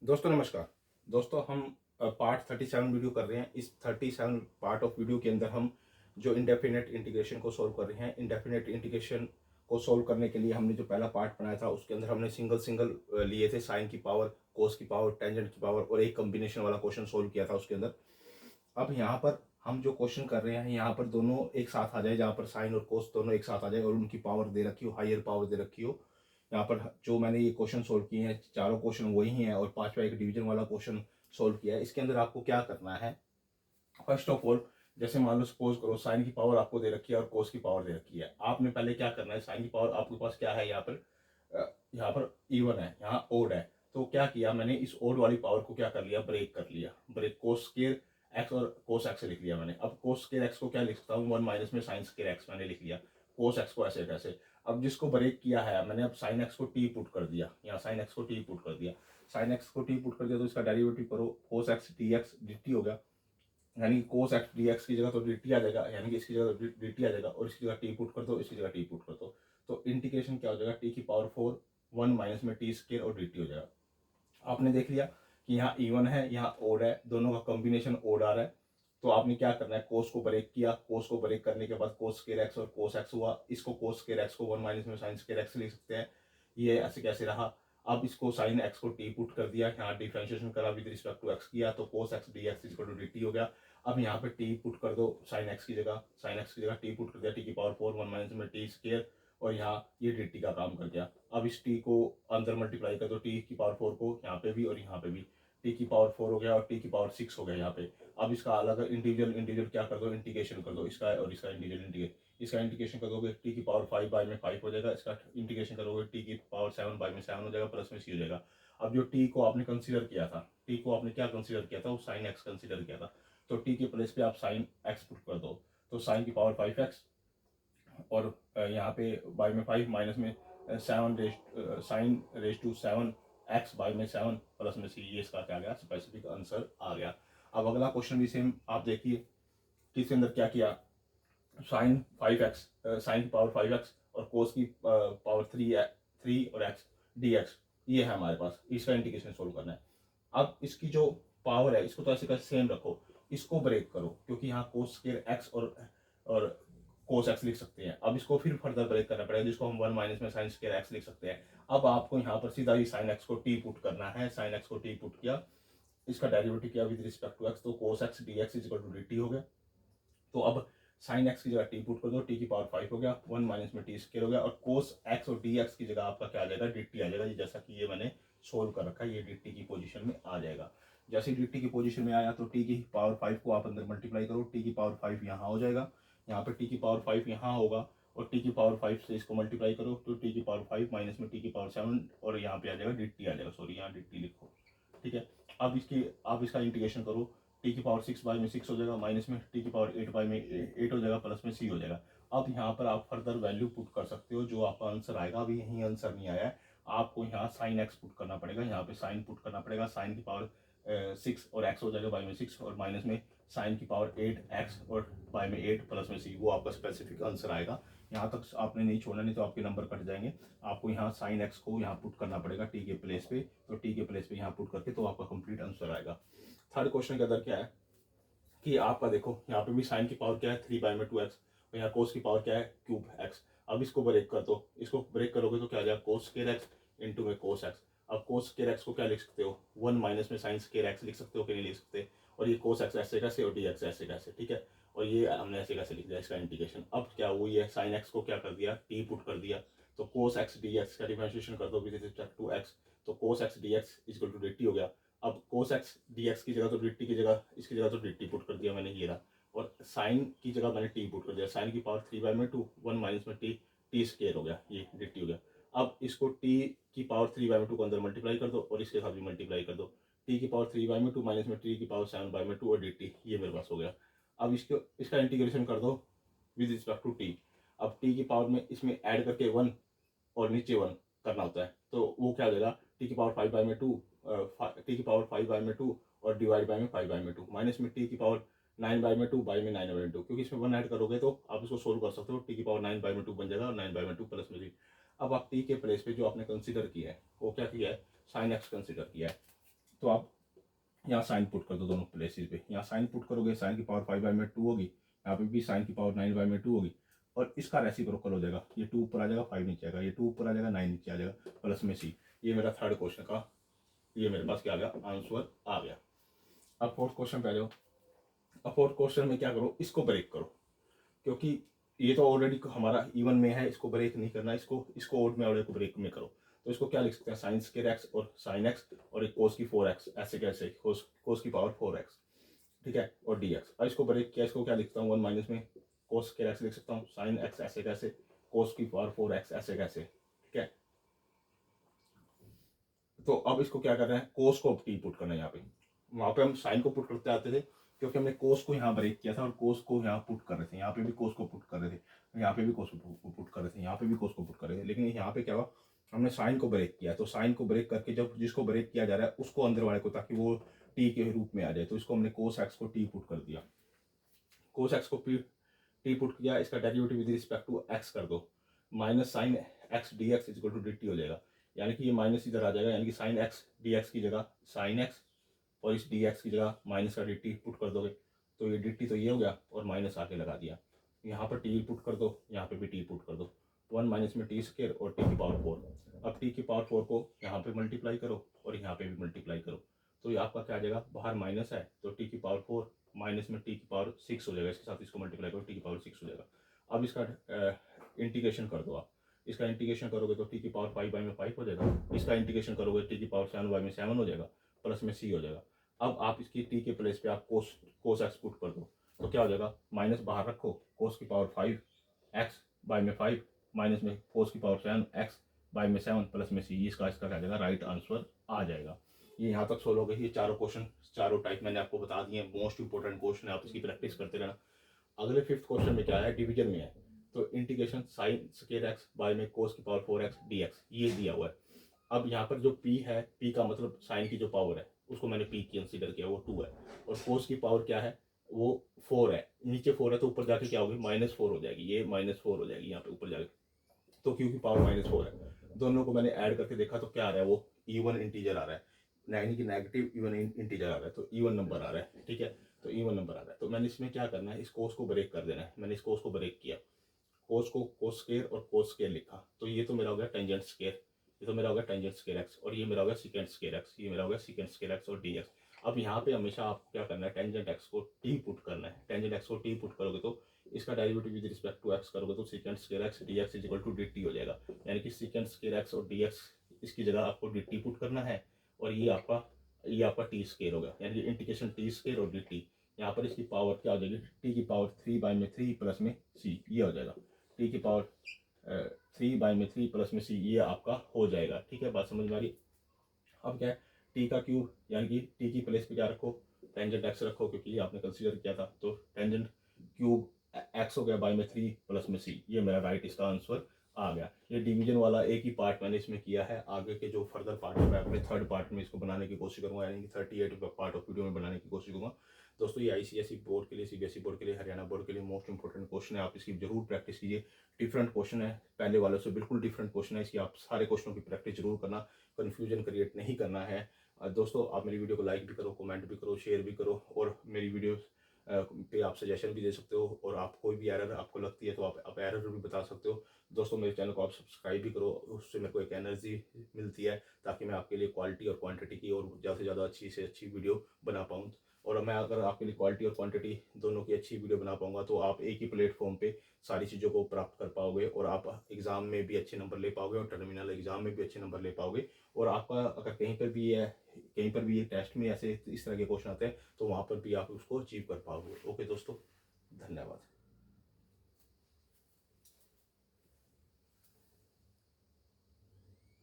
दोस्तों नमस्कार। दोस्तों हम पार्ट 37 वीडियो कर रहे हैं। इस 37 पार्ट ऑफ वीडियो के अंदर हम जो इंडेफिनेट इंटीग्रेशन को सॉल्व कर रहे हैं। इंडेफिनेट इंटीग्रेशन को सॉल्व करने के लिए हमने जो पहला पार्ट बनाया था उसके अंदर हमने सिंगल सिंगल लिए थे, साइन की पावर, कोस की पावर, टेंजेंट की पावर और एक कॉम्बिनेशन वाला क्वेश्चन सॉल्व किया था उसके अंदर। अब यहाँ पर हम जो क्वेश्चन कर रहे हैं यहाँ पर दोनों एक साथ आ जाए, जहाँ पर साइन और कोस दोनों एक साथ आ जाए और उनकी पावर दे रखी हो, हायर पावर दे रखी हो। यहाँ पर जो मैंने ये क्वेश्चन सोल्व किए हैं चारों क्वेश्चन वही हैं और पांचवा एक डिवीजन वाला क्वेश्चन सोल्व किया है। इसके अंदर आपको क्या करना है, फर्स्ट ऑफ ऑल जैसे मान लो सपोज करो साइन की पावर आपको दे रखी है और कोस की पावर दे रखी है। आपने पहले क्या करना है, साइन की पावर आपके पास क्या है, यहाँ पर इवन है, यहाँ ओड है। तो क्या किया मैंने, इस ओड वाली पावर को क्या कर लिया, ब्रेक कर लिया। ब्रेक कोस स्केयर एक्स और कोस एक्स लिख लिया मैंने। अब कोस स्केयर एक्स को क्या लिख सकता हूँ, वन माइनस में साइन स्केयर एक्स मैंने लिख लिया। कोस एक्स को ऐसे कैसे, अब जिसको ब्रेक किया है मैंने, अब साइन एक्स को टी पुट कर दिया, यहाँ साइन एक्स को टी पुट कर दिया। साइन एक्स को टी पुट कर दिया तो इसका डेरिवेटिव करो, कोस x d x D t हो गया। यानी कोस एक्स डी एक्स की जगह तो डी टी आ जाएगा, यानी कि इसकी जगह तो डी टी आ जाएगा और इसकी जगह टी पुट कर दो, इसकी जगह टी पुट कर दो। तो इंटीग्रेशन क्या हो जाएगा, टी की पावर 4 वन माइनस में टी स्केयर और डी टी हो जाएगा। आपने देख लिया कि यहाँ इवन है, यहाँ ओड है, दोनों का कॉम्बिनेशन ओड आ रहा है। तो आपने क्या करना है, कोस को ब्रेक किया, कोस को ब्रेक करने के बाद कोस स्केयर एक्स और कोस एक्स हुआ। इसको कोस स्केयर एक्स को वन माइनस में साइन स्केयर एक्स लिख सकते हैं, ये ऐसे कैसे रहा। अब इसको साइन एक्स को टी पुट कर दिया, यहाँ डिफ्रेंशिएशन करा विद रिस्पेक्ट टू एक्स किया, तो cos x d x equal to d t हो गया। अब यहाँ पे टी पुट कर दो, साइन एक्स की जगह, साइन एक्स की जगह टी पुट कर दिया, टी की पावर 4 वन माइनस में टी स्केयर और यहाँ ये डी टी का काम कर गया। अब इस टी को अंदर मल्टीप्लाई कर दो, टी की पावर 4 को यहाँ पे भी और यहाँ पे भी, टी की पावर 4 हो गया और टी की पावर 6 हो गया यहाँ पे। अब इसका अलग इंटीग्रल इंटीग्रल क्या कर दो, इंटीग्रेशन कर दो इसका और इसका इंटीग्रल इंटीग्रेट, इसका इंटीग्रेशन कर दोगे टी की पावर 5 बाई में 5 हो जाएगा, इसका इंटीग्रेशन करोगे टी की पावर 7 बाई में 7 हो जाएगा, प्लस में सी हो जाएगा। अब जो टी को आपने कंसीडर किया था, टी को आपने क्या कंसीडर किया था, वो साइन एक्स कंसीडर किया था। तो टी के प्लेस पे आप साइन एक्स पुट कर दो, तो साइन की पावर 5x और यहाँ पे बाई में 5 माइनस में 7 sine raise to 7 x by में 7 प्लस में सी, ये इसका क्या गया, स्पेसिफिक आंसर आ गया। अब अगला क्वेश्चन भी सेम आप देखिए कि इसके अंदर क्या किया, साइन 5x, साइन की पावर 5x और कोस की पावर 3 और x dx, ये है हमारे पास, इसका इंटीग्रेशन सोल्व करना है। अब इसकी जो पावर है इसको तो ऐसे का सेम रखो, इसको ब्रेक करो क्योंकि यहाँ कोस स्केयर एक्स और कोस एक्स लिख सकते हैं। अब इसको फिर फर्दर ब्रेक करना पड़ेगा, जिसको हम वन माइनस में साइन स्केयर एक्स लिख सकते हैं। अब आपको यहाँ पर सीधा ही साइन एक्स को टी पुट करना है, साइन एक्स को टी पुट किया, इसका डेरिवेटिव किया विद रिस्पेक्ट टू एक्स, तो cos x d x is equal to d t हो गया। तो अब साइन एक्स की जगह टी पुट कर दो, टी की पावर 5 हो गया, वन माइनस में टी स्केयर हो गया और कोस एक्स और डी एक्स की जगह आपका क्या आ जाएगा, डी टी आ जाएगा। ये जैसा कि ये मैंने सोल्व कर रखा है, ये डी टी की पोजीशन में आ जाएगा। जैसे डी टी की पोजीशन में आया तो टी की पावर 5 को आप अंदर मल्टीप्लाई करो, टी की पावर 5 यहाँ हो जाएगा, यहाँ पर टी की पावर 5 यहाँ होगा और टी की पावर 5 से इसको मल्टीप्लाई करो तो टी की पावर 5 माइनस में टी की पावर 7 और यहाँ पे आ जाएगा डी टी आ जाएगा, सॉरी यहाँ डी टी लिखो, ठीक है। अब इसका इंटीग्रेशन करो, टी की पावर 6 बाई में 6 हो जाएगा, माइनस में टी की पावर 8 बाई में 8 हो जाएगा, प्लस में सी हो जाएगा। अब यहाँ पर आप फर्दर वैल्यू पुट कर सकते हो, जो आपका आंसर आएगा। अभी यही आंसर नहीं आया है, आपको यहाँ साइन एक्स पुट करना पड़ेगा, यहाँ पे साइन पुट करना पड़ेगा, साइन की पावर 6 और एक्स हो जाएगा बाई में 6 और माइनस में साइन की पावर 8 एक्स और बाई में 8 प्लस में सी, वो आपका स्पेसिफिक आंसर आएगा। यहाँ तक आपने नहीं छोड़ना, नहीं तो आपके नंबर कट जाएंगे। आपको यहाँ साइन एक्स को यहाँ पुट करना पड़ेगा टी के प्लेस पे, तो टी के प्लेस पे यहाँ पुट करके तो आपका कंप्लीट आंसर आएगा। थर्ड क्वेश्चन के अंदर क्या है कि आपका देखो यहाँ पे भी साइन की पावर क्या है 3 बाई में 2x और यहाँ कोस की पावर क्या है क्यूब x। अब इसको ब्रेक कर दो, इसको ब्रेक करोगे तो क्या आ जाएगा, कोस स्केयर एक्स इंटू में कोस एक्स। अब कोस स्केयर एक्स को क्या लिख सकते हो, वन माइनस में साइन स्केयर एक्स लिख सकते हो कि नहीं लिख सकते, और ये कोस एक्स ऐसे कैसे और डी एक्स ऐसे कैसे, ठीक है। और ये हमने ऐसे कैसे लिख दिया इसका इंटीग्रेशन। अब क्या हुई है, साइन एक्स को क्या कर दिया, टी पुट कर दिया, तो कोस एक्स डी एक्स का डिफरेंशिएशन कर दो विद रिस्पेक्ट टू एक्स, तो cos x d x equal to d t हो गया। अब कोस एक्स डी एक्स की जगह तो डी टी की जगह, इसकी जगह तो डी टी पुट कर दिया मैंने, ये रहा, और साइन की जगह मैंने टी पुट कर दिया, साइन की पावर 3 बाई में 2 वन माइनस में टी स्केयर हो गया, ये डी टी हो गया। अब इसको टी की पावर 3 बाई में 2 को अंदर मल्टीप्लाई कर दो और इसके साथ भी मल्टीप्लाई कर दो, टी की पावर 3 बाई में 2 माइनस में टी की पावर 7 बाई में 2 और डी टी, ये मेरे पास हो गया। अब इसका इंटीग्रेशन कर दो विद रिस्पेक्ट टू टी। अब टी की पावर में इसमें ऐड करके 1 और नीचे 1 करना होता है, तो वो क्या हो जाएगा, टी की पावर 5 बाई में 2, टी की पावर 5 बाई में 2 और डिवाइड बाई में 5 बाई में 2 माइनस में टी की पावर 9 बाई में 2 बाई में 9 बाई में 2, क्योंकि इसमें 1 ऐड करोगे तो आप इसको सोल्व कर सकते हो, टी की पावर 9 बाई में 2 बन जाएगा और 9 बाई में 2 प्लस में 3। अब आप टी के प्लेस पे जो आपने कंसीडर किया है वो क्या किया है, साइन एक्स कंसीडर किया है। तो आप यहाँ साइन पुट कर दो दोनों प्लेसेस पे। यहाँ साइन पुट करोगे, साइन की पावर 5/2 होगी, यहाँ पे भी साइन की पावर 9/2 होगी, और इसका रेसिप्रोकल हो जाएगा, ये 2 ऊपर आ जाएगा, 5 नीचे आएगा, ये 2 ऊपर आ जाएगा, 9 नीचे आ जाएगा, प्लस में सी। ये मेरा थर्ड क्वेश्चन का, ये मेरे पास क्या आ गया, आंसर आ गया। अब फोर्थ क्वेश्चन पे आ जाओ। अब फोर्थ क्वेश्चन में क्या करो, इसको ब्रेक करो, क्योंकि ये तो ऑलरेडी हमारा इवन में है, इसको ब्रेक नहीं करना, इसको ओड में, और को ब्रेक में करो। तो इसको क्या लिख सकते हैं, साइन स्क्वायर एक्स और साइन एक्स और एक कोस की 4x, ऐसे कैसे, कोस की पावर 4x, ठीक है, और dx। अब इसको ब्रेक किया, इसको क्या लिखता हूँ, 1 माइनस में कोस स्क्वायर एक्स लिख सकता हूँ, साइन एक्स ऐसे कैसे, कोस की पावर 4x ऐसे कैसे, ठीक है। तो अब इसको क्या कर रहे हैं, कोस को टी पुट करना है यहाँ पे। वहां पे हम साइन को पुट करते आते थे, क्योंकि हमने कोस को यहाँ ब्रेक किया था और कोस को यहाँ पुट कर रहे थे, यहाँ पे भी कोस को पुट कर रहे थे, यहाँ पे भी कोस को पुट कर रहे थे, यहाँ पे भी कोस को पुट कर रहे थे। लेकिन यहाँ पे क्या हुआ, हमने साइन को ब्रेक किया, तो साइन को ब्रेक करके जब जिसको ब्रेक किया जा रहा है उसको अंदर वाले को, ताकि वो टी के रूप में आ जाए, तो इसको हमने कोस एक्स को टी पुट कर दिया। कोस एक्स को टी पुट किया, इसका derivative with respect to x कर दो, minus sine x d x is equal to d t हो जाएगा, यानी कि ये माइनस इधर आ जाएगा, यानी कि साइन एक्स डी एक्स की जगह साइन एक्स, और इस डी एक्स की जगह माइनस का डी टी पुट कर दोगे, तो ये डी टी तो ये हो गया, और माइनस आके लगा दिया। यहाँ पर टी पुट कर दो, यहाँ पे भी टी पुट कर दो, 1 माइनस में टी स्क्वायर और टी की पावर 4। अब टी की पावर 4 को यहाँ पे मल्टीप्लाई करो और यहाँ पे भी मल्टीप्लाई करो, तो ये आपका क्या आ जाएगा, बाहर माइनस है तो टी की पावर 4 माइनस में टी की पावर 6 हो जाएगा, इसके साथ इसको मल्टीप्लाई करो, टी की पावर 6 हो जाएगा। अब इसका इंटीग्रेशन कर दो आप, इसका इंटीग्रेशन करोगे तो टी की पावर 5/5 हो जाएगा, इसका इंटीग्रेशन करोगे टी की पावर 7/7 हो जाएगा, प्लस में सी हो जाएगा। अब आप इसकी टी के प्लेस पे आप कोस एक्स पुट कर दो, तो क्या हो जाएगा, माइनस बाहर रखो, कोस की पावर 5x/5 माइनस में कोस की पावर 7x/7 प्लस में सी, इसका क्या जाएगा, राइट आंसर आ जाएगा। ये यहाँ तक सोल्व हो गई। ये चारों क्वेश्चन, चारों टाइप मैंने आपको बता दिए, मोस्ट इंपोर्टेंट क्वेश्चन है, आप इसकी प्रैक्टिस करते रहना। अगले फिफ्थ क्वेश्चन में क्या है, डिवीजन में है, तो integration sine square x by में कोस की पावर 4x dx ये दिया हुआ है। अब यहाँ पर जो p है, p का मतलब साइन की जो पावर है उसको मैंने p कंसीडर किया, वो 2 है, और कोस की पावर क्या है, वो 4 है, नीचे 4 है तो ऊपर जाके क्या होगी, -4 हो जाएगी, ये -4 हो जाएगी यहाँ पे ऊपर जाके, तो क्योंकि पावर -4 है, दोनों को मैंने ऐड करके देखा तो क्या आ रहा है, वो इवन इंटीजर आ रहा है, यानी कि नेगेटिव इवन इंटीजर आ रहा है, तो इवन नंबर आ रहा है, ठीक है, तो इवन नंबर आ रहा है। तो मैंने इसमें क्या करना है, इस कोस को ब्रेक कर देना है, मैंने इस कोस को ब्रेक किया, कोस को कोस स्क्वायर और कोस स्क्वायर लिखा, तो ये तो मेरा हो गया टेंजेंट स्क्वायर, ये तो मेरा हो गया टेंजेंट स्क्वायर एक्स, और ये मेरा हो गया सीकेंट स्क्वायर एक्स, ये मेरा हो गया सीकेंट स्क्वायर एक्स और डी एक्स। अब यहाँ पे हमेशा आपको क्या करना है, टेंजेंट एक्स को टी पुट करना है, टेंजेंट एक्स को टी पुट करोगे तो इसका derivative with respect to x करोगे तो secant square x d x is equal to d t हो जाएगा, यानी कि सीकेंट स्क्वायर एक्स और डी एक्स इसकी जगह आपको डी टी पुट करना है, और ये आपका टी स्क्वायर होगा, यानी कि इंटीग्रेशन टी स्क्वायर और डी टी, यहाँ पर इसकी पावर क्या हो जाएगी, टी की पावर 3/3 प्लस में सी, ये हो जाएगा, टी की पावर 3/3 प्लस में सी, ये आपका हो जाएगा, ठीक है, बात समझ में आ रही। अब क्या है, टी का क्यूब, यानी कि टी की प्लेस पे क्या रखो, टेंजेंट एक्स रखो, क्योंकि ये आपने कंसीडर किया था, तो टेंजेंट क्यूब एक्स हो गया 3 प्लस में सी, ये मेरा राइट इसका आंसर आ गया। ये डिवीजन वाला एक ही पार्ट मैंने इसमें किया है, आगे के जो फर्दर पार्ट है मैं अपने थर्ड पार्ट में इसको बनाने की कोशिश करूंगा, यानी कि 38 पार्ट ऑफ वीडियो में बनाने की कोशिश करूंगा। दोस्तों ये ICSE बोर्ड के लिए, CBSE बोर्ड के लिए, हरियाणा बोर्ड के लिए मोस्ट इंपॉर्टेंट क्वेश्चन है, आप इसकी जरूर प्रैक्टिस कीजिए। डिफरेंट क्वेश्चन है, पहले वालों से बिल्कुल डिफरेंट क्वेश्चन है, इसकी आप सारे क्वेश्चनों की प्रैक्टिस जरूर करना, कन्फ्यूजन क्रिएट नहीं करना है। दोस्तों आप मेरी वीडियो को लाइक भी करो, कमेंट भी करो, शेयर भी करो, और मेरी वीडियो पे आप सजेशन भी दे सकते हो, और आप कोई भी एरर आपको लगती है तो आप एरर भी बता सकते हो। दोस्तों मेरे चैनल को आप सब्सक्राइब भी करो, उससे मेरे को एक एनर्जी मिलती है, ताकि मैं आपके लिए क्वालिटी और क्वांटिटी की और ज़्यादा से ज़्यादा अच्छी से अच्छी वीडियो बना पाऊँ। और मैं अगर आपके लिए क्वालिटी और क्वांटिटी दोनों की अच्छी वीडियो बना पाऊंगा तो आप एक ही प्लेटफॉर्म पे सारी चीज़ों को प्राप्त कर पाओगे, और आप एग्ज़ाम में भी अच्छे नंबर ले पाओगे, और टर्मिनल एग्ज़ाम में भी अच्छे नंबर ले पाओगे। और आपका अगर कहीं पर भी ये टेस्ट में ऐसे इस तरह के क्वेश्चन आते हैं तो वहाँ पर भी आप उसको अचीव कर पाओगे। ओके दोस्तों, धन्यवाद।